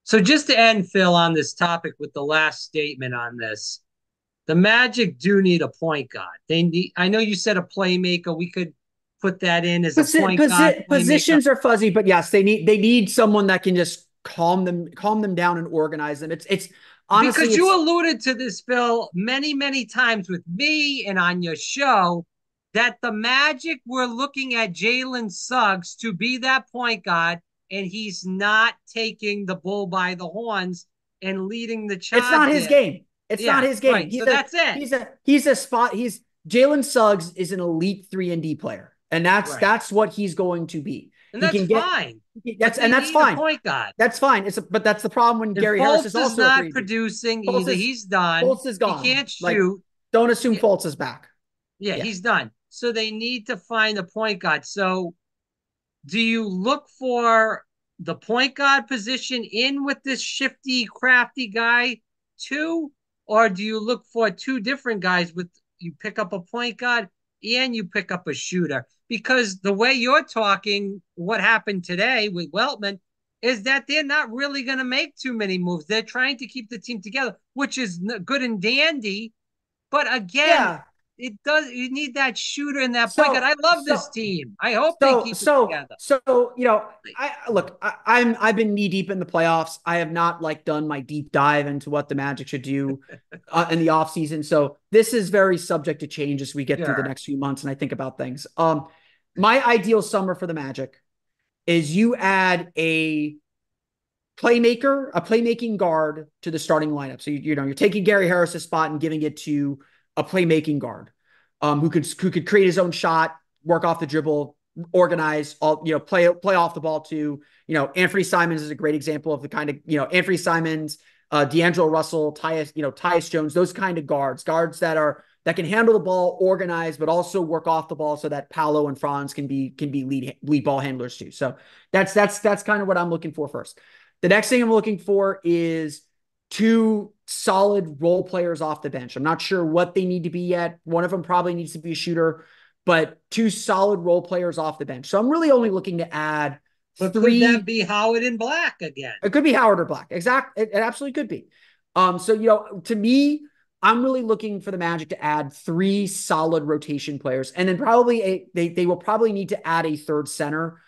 So just to end, Phil, on this topic with the last statement on this, the Magic do need a point guard. They need. I know you said a playmaker. We could put that in as a point guard playmaker Positions are fuzzy, but yes, they need someone that can just calm them down and organize them. It's honestly because you it's alluded to this, Phil, many many times with me and on your show that the Magic were looking at Jalen Suggs to be that point guard, and he's not taking the bull by the horns and leading the it's charge not his there. game. It's not Yeah, his game. right. So that's it. He's a spot. He's Jalen Suggs is an elite 3-and-D player, and that's Right. that's what he's going to be. And He that's can get fine. that's But and they that's need a fine. point guard. That's fine. But that's the problem when And Gary Harris is Phillips is also a not 3-and-D. producing Fultz either. is He's done. Fultz is He gone. can't Like, shoot. don't assume Yeah, Fultz is back. yeah, Yeah. he's done. So they need to find a point guard. So do you look for the point guard position in with this shifty, crafty guy too? Or do you look for two different guys with you pick up a point guard and you pick up a shooter? Because the way you're talking, what happened today with Weltman is that they're not really going to make too many moves. They're trying to keep the team together, which is good and dandy. But again, Yeah. it does. You need that shooter and that point guard. So I love so this team. I hope they so keep it so together. so I look. I've been knee deep in the playoffs. I have not like done my deep dive into what the Magic should do in the offseason. So this is very subject to change as we get through the Sure. next few months and I think about things. My ideal summer for the Magic is you add a playmaking guard to the starting lineup. So you're taking Gary Harris's spot and giving it to a playmaking guard, who could create his own shot, work off the dribble, organize, all play off the ball too. Anthony Simons is a great example of the kind of Anthony Simons, D'Angelo Russell, Tyus Jones, those kind of guards that can handle the ball, organize, but also work off the ball so that Paolo and Franz can be lead ball handlers too. So that's kind of what I'm looking for first. The next thing I'm looking for is two solid role players off the bench. I'm not sure what they need to be yet. One of them probably needs to be a shooter, but two solid role players off the bench. So I'm really only looking to add But could that three. be Howard and Black again? It could be Howard or Black. Exact. It absolutely could be. So to me, I'm really looking for the Magic to add three solid rotation players, and then they will probably need to add a third center.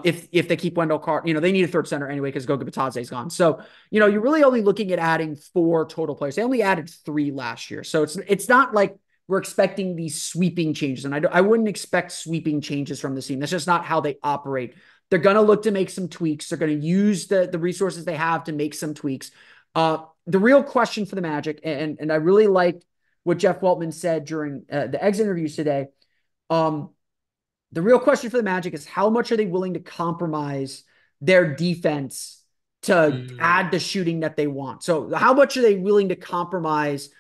If they keep Wendell Carter, they need a third center anyway because Goga Bitadze is gone. So you're really only looking at adding four total players. They only added three last year, so it's not like we're expecting these sweeping changes, and I wouldn't expect sweeping changes from the team. That's just not how they operate. They're going to look to make some tweaks. They're going to use the resources they have to make some tweaks. The real question for the Magic, and I really liked what Jeff Weltman said during the exit interviews today. Um, the real question for the Magic is how much are they willing to compromise their defense to Mm. add the shooting that they want? So how much are they willing to compromise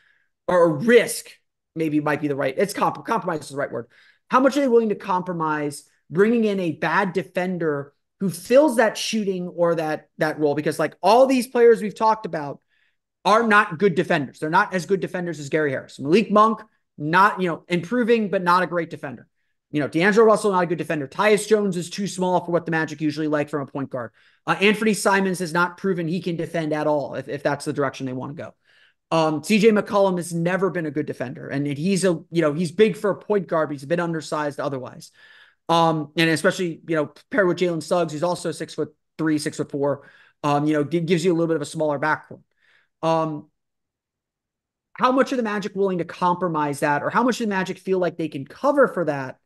or risk? Maybe might be the right. Compromise is the right word. How much are they willing to compromise bringing in a bad defender who fills that shooting or that role? Because like all these players we've talked about are not good defenders. They're not as good defenders as Gary Harris. Malik Monk, not, improving, but not a great defender. D'Angelo Russell, not a good defender. Tyus Jones is too small for what the Magic usually like from a point guard. Anthony Simons has not proven he can defend at all if that's the direction they want to go. CJ McCollum has never been a good defender, and he's big for a point guard, but he's a bit undersized otherwise. And especially paired with Jalen Suggs, who's also 6'3", 6'4", gives you a little bit of a smaller backcourt. Um, how much are the Magic willing to compromise that, or how much do the Magic feel like they can cover for that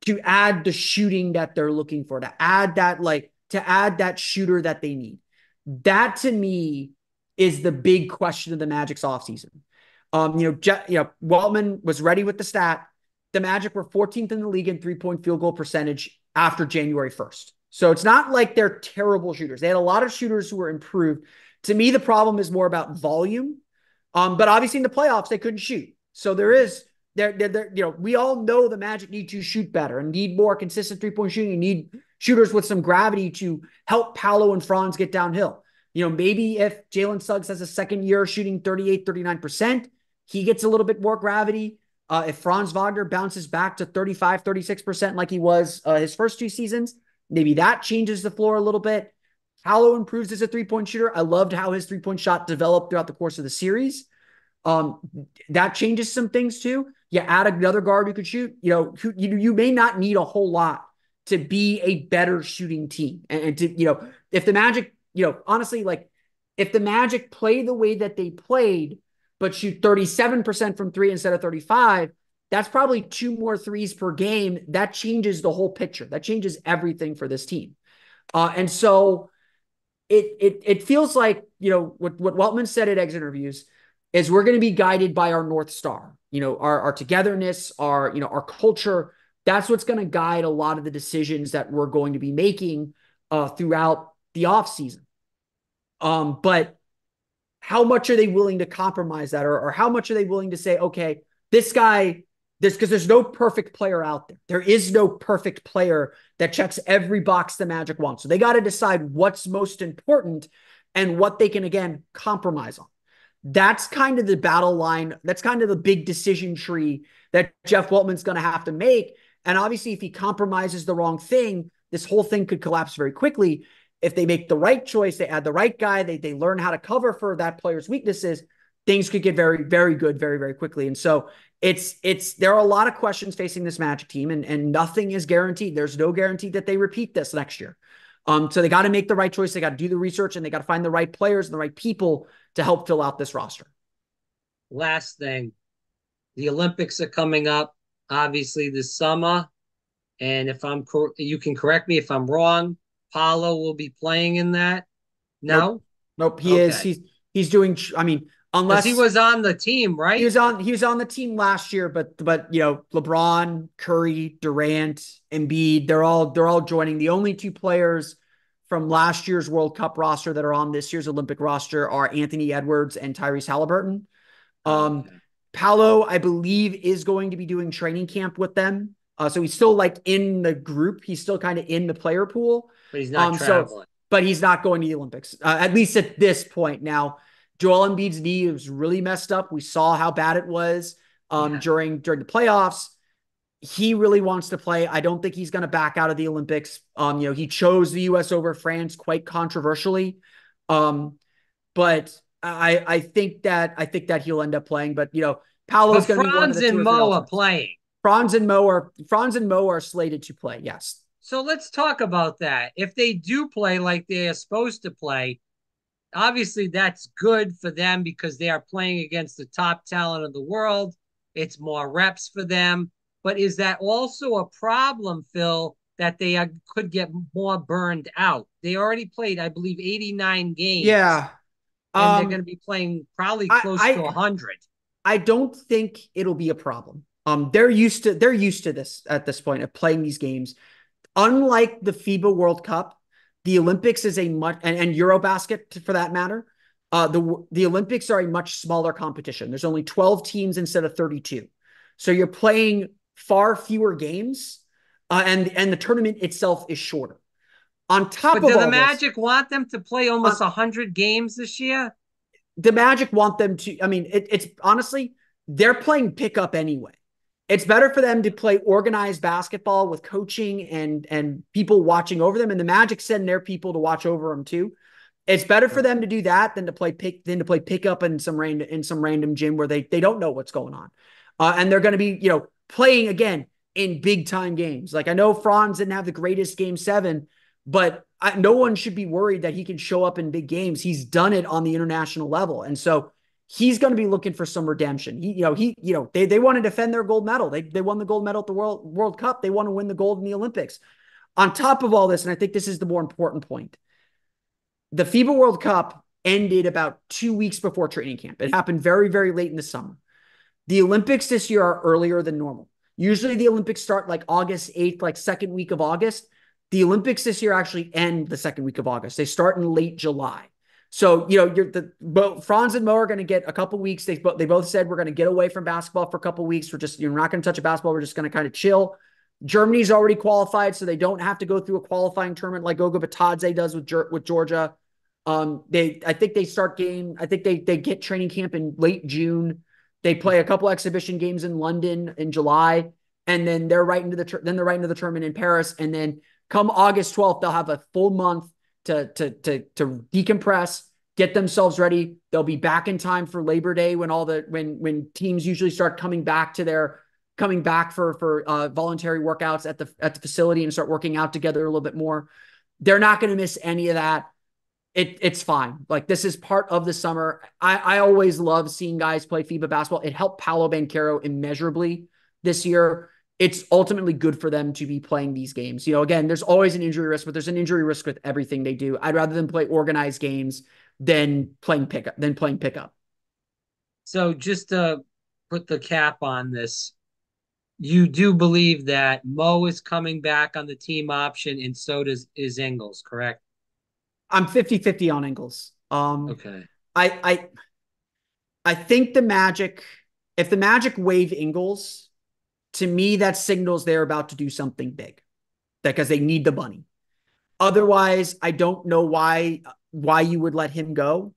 to add the shooting that they're looking for, to add that shooter that they need? That to me is the big question of the Magic's offseason. Waltman was ready with the stat. The Magic were 14th in the league in 3-point field goal percentage after January 1st. So it's not like they're terrible shooters. They had a lot of shooters who were improved. To me, the problem is more about volume. But obviously in the playoffs, they couldn't shoot. So we all know the Magic need to shoot better and need more consistent 3-point shooting. You need shooters with some gravity to help Paolo and Franz get downhill. Maybe if Jalen Suggs has a second year shooting 38, 39%, he gets a little bit more gravity. If Franz Wagner bounces back to 35, 36% like he was his first two seasons, maybe that changes the floor a little bit. Paolo improves as a three-point shooter. I loved how his three-point shot developed throughout the course of the series. Um, that changes some things too. You add another guard who could shoot. You may not need a whole lot to be a better shooting team. And to, if the Magic, honestly, like if the Magic play the way that they played, but shoot 37% from three instead of 35, that's probably two more threes per game. That changes the whole picture. That changes everything for this team. And so it feels like, what Weltman said at exit interviews is we're going to be guided by our North Star, our togetherness, our culture. That's what's going to guide a lot of the decisions that we're going to be making throughout the offseason. But how much are they willing to compromise that? Or how much are they willing to say, okay, this guy, because there's no perfect player out there. There is no perfect player that checks every box the Magic wants. So they got to decide what's most important and what they can, again, compromise on. That's kind of the battle line. That's kind of the big decision tree that Jeff Weltman's going to have to make. And obviously, if he compromises the wrong thing, this whole thing could collapse very quickly. If they make the right choice, they add the right guy, they learn how to cover for that player's weaknesses, things could get very, very good very, very quickly. And so there are a lot of questions facing this Magic team, and nothing is guaranteed. There's no guarantee that they repeat this next year. So they got to make the right choice. They got to do the research, and they got to find the right players and the right people to help fill out this roster. Last thing, the Olympics are coming up, obviously this summer, and if you can correct me if I'm wrong. Paolo will be playing in that. No, nope. He is. Okay. He's doing. I mean, unless he was on the team, right? He was on the team last year, but LeBron, Curry, Durant, Embiid, they're all joining. The only two players from last year's World Cup roster that are on this year's Olympic roster are Anthony Edwards and Tyrese Halliburton. Okay. Paolo, I believe, is going to be doing training camp with them. So he's still like in the group. He's still kind of in the player pool. But he's not traveling. But he's not going to the Olympics, at least at this point. Now, Joel Embiid's knee was really messed up. We saw how bad it was during the playoffs. He really wants to play. I don't think he's going to back out of the Olympics. He chose the U.S. over France quite controversially. But I think that he'll end up playing. But Paolo's going to be one of the two. Franz and Mo are playing. Franz and Mo are slated to play. Yes. So let's talk about that. If they do play like they are supposed to play, obviously that's good for them because they are playing against the top talent of the world. It's more reps for them. But is that also a problem, Phil, that they could get more burned out? They already played, I believe, 89 games. Yeah. And they're going to be playing probably close to 100. I don't think it'll be a problem. They're used to this at this point of playing these games. Unlike the FIBA World Cup, the Olympics is and Eurobasket for that matter. The Olympics are a much smaller competition. There's only 12 teams instead of 32. So you're playing far fewer games, and the tournament itself is shorter. On top of all this, do the Magic want them to play almost 100 games this year? The Magic want them to. I mean, it's honestly, they're playing pickup anyway. It's better for them to play organized basketball with coaching and people watching over them. And the Magic send their people to watch over them too. It's better for them to do that than to play pickup in some random gym where they don't know what's going on. And they're going to be, playing again in big time games. Like I know Franz didn't have the greatest game 7, but no one should be worried that he can show up in big games. He's done it on the international level. And so he's going to be looking for some redemption. They want to defend their gold medal. They won the gold medal at the World Cup. They want to win the gold in the Olympics. On top of all this, and I think this is the more important point, the FIBA World Cup ended about 2 weeks before training camp. It happened very, very late in the summer. The Olympics this year are earlier than normal. Usually the Olympics start like August 8th, like second week of August. The Olympics this year actually end the second week of August. They start in late July. So, Franz and Mo are going to get a couple weeks. They both said we're going to get away from basketball for a couple weeks. We're just, not going to touch a basketball. We're just going to kind of chill. Germany's already qualified, so they don't have to go through a qualifying tournament like Goga Batadze does with Georgia. I think they get training camp in late June. They play a couple exhibition games in London in July, and then they're right into the tournament in Paris. And then come August 12th, they'll have a full month to decompress, get themselves ready. They'll be back in time for Labor Day when teams usually start coming back for voluntary workouts at the facility and start working out together a little bit more. They're not going to miss any of that. It's fine. Like, this is part of the summer. I always love seeing guys play FIBA basketball. It helped Paolo Banchero immeasurably this year. It's ultimately good for them to be playing these games. Again, there's always an injury risk, but there's an injury risk with everything they do. I'd rather them play organized games than playing pickup. So just to put the cap on this, you do believe that Mo is coming back on the team option, and so is Ingles, correct? I'm 50-50 on Ingles. Okay. I I think if the Magic waive Ingles, to me, that signals they're about to do something big because they need the money. Otherwise, I don't know why you would let him go.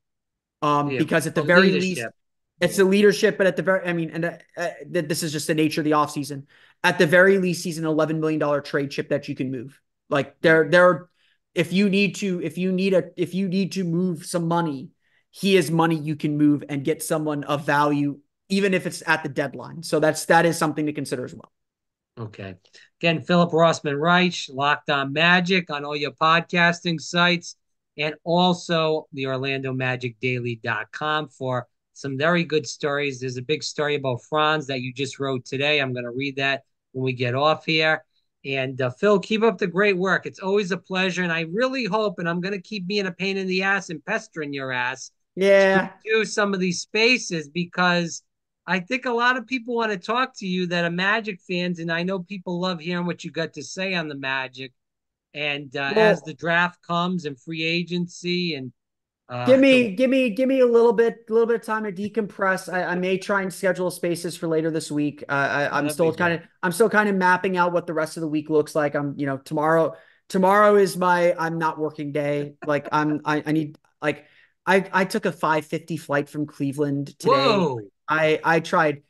Yeah, Because at the very least, leadership. it's the leadership, but at the very, I mean, and this is just the nature of the offseason. At the very least, he's an $11 million trade chip that you can move. Like, if you need to move some money, he is money you can move and get someone of value, even if it's at the deadline. So that is something to consider as well. Okay. Again, Philip Rossman Reich, Locked On Magic on all your podcasting sites, and also the OrlandoMagicDaily.com for some very good stories. There's a big story about Franz that you just wrote today. I'm going to read that when we get off here. And Phil, keep up the great work. It's always a pleasure. And I really hope, and I'm going to keep being a pain in the ass and pestering your ass to Yeah. do some of these spaces, because I think a lot of people want to talk to you that are Magic fans, and I know people love hearing what you got to say on the Magic. And as the Well, draft comes and free agency, and Give the me, a little bit of time to decompress. I may try and schedule spaces for later this week. I'm that'd be still kind good. of, mapping out what the rest of the week looks like. Tomorrow is I'm not working day. Like, I need, like, I took a 5:50 flight from Cleveland today. Whoa. I tried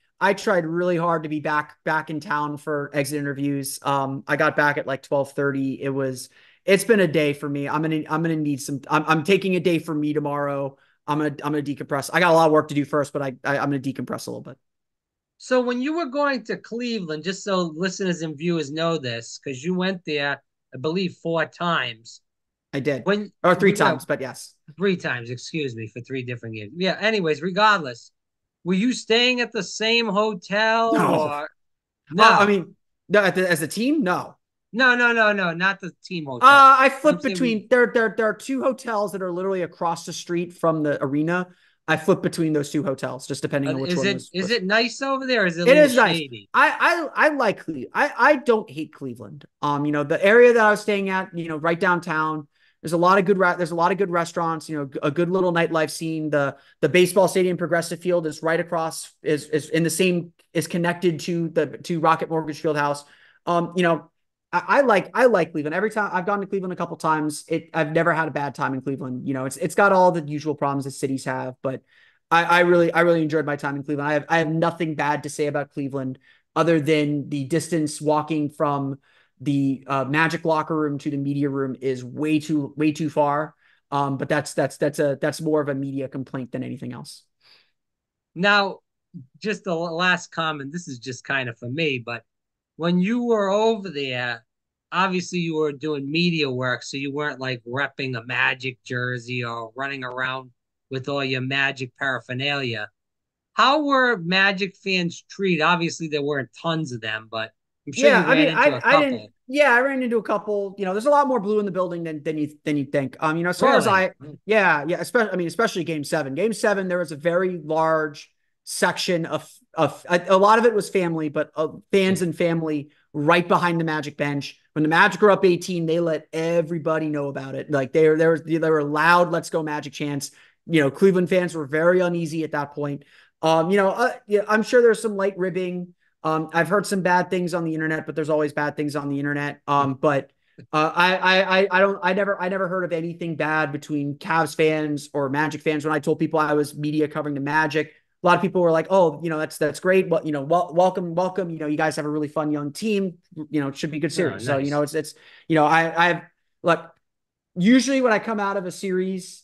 really hard to be back in town for exit interviews. I got back at like 12:30. It's been a day for me. I'm gonna need some. I'm taking a day for me tomorrow. I'm gonna decompress. I got a lot of work to do first, but I'm gonna decompress a little bit. So when you were going to Cleveland, just so listeners and viewers know this, because you went there, I believe, 4 times. I did, When or three yeah, times, but yes. 3 times, excuse me, for 3 different games. Yeah. Anyways, regardless, were you staying at the same hotel No, or I no? mean, no, as a team, no. No, no, no, no, not the team hotel. I I'm flip saying we. between there are two hotels that are literally across the street from the arena. I flip between those two hotels, just depending on which Is one it was. is it nice over there? Or is it a It little is nice. shady? I like Cleveland. I don't hate Cleveland. The area that I was staying at, right downtown. There's a lot of good restaurants. A good little nightlife scene. The baseball stadium, Progressive Field, is right across. Is in the same is connected to Rocket Mortgage Fieldhouse. I like Cleveland. Every time I've gone to Cleveland a couple times, I've never had a bad time in Cleveland. It's got all the usual problems that cities have, but I really enjoyed my time in Cleveland. I have nothing bad to say about Cleveland other than the distance walking from the Magic locker room to the media room is way too far. But that's more of a media complaint than anything else. Now, just the last comment. This is just kind of for me, but when you were over there, obviously you were doing media work, so you weren't like repping a Magic jersey or running around with all your Magic paraphernalia. How were Magic fans treated? Obviously, there weren't tons of them, but I'm sure Yeah, you I ran mean, into a I didn't. couple. Yeah, I ran into a couple. There's a lot more blue in the building than you think. As far as Really? yeah, especially Game 7. Game 7, there was a very large section of a lot of it was family, but fans and family right behind the Magic bench. When the Magic were up 18, they let everybody know about it. Like they were loud "Let's go Magic" chants. Cleveland fans were very uneasy at that point. Yeah, I'm sure there's some light ribbing. I've heard some bad things on the internet, but there's always bad things on the internet. But I never heard of anything bad between Cavs fans or Magic fans. When I told people I was media covering the Magic, a lot of people were like, "Oh, that's great. Well, welcome. You guys have a really fun young team. It should be a good Oh, series." So nice. it's I look usually when I come out of a series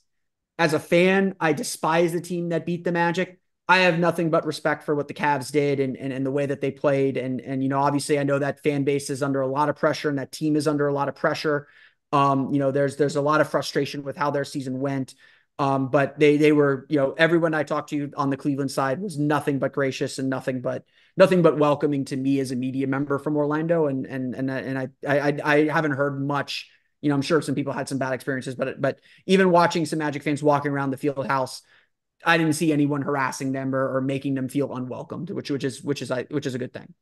as a fan, I despise the team that beat the Magic. I have nothing but respect for what the Cavs did and the way that they played. And obviously I know that fan base is under a lot of pressure and that team is under a lot of pressure. There's a lot of frustration with how their season went. But they were, everyone I talked to on the Cleveland side was nothing but gracious and nothing but welcoming to me as a media member from Orlando. And I haven't heard much. I'm sure some people had some bad experiences, but even watching some Magic fans walking around the field house, I didn't see anyone harassing them or making them feel unwelcomed, which is a good thing.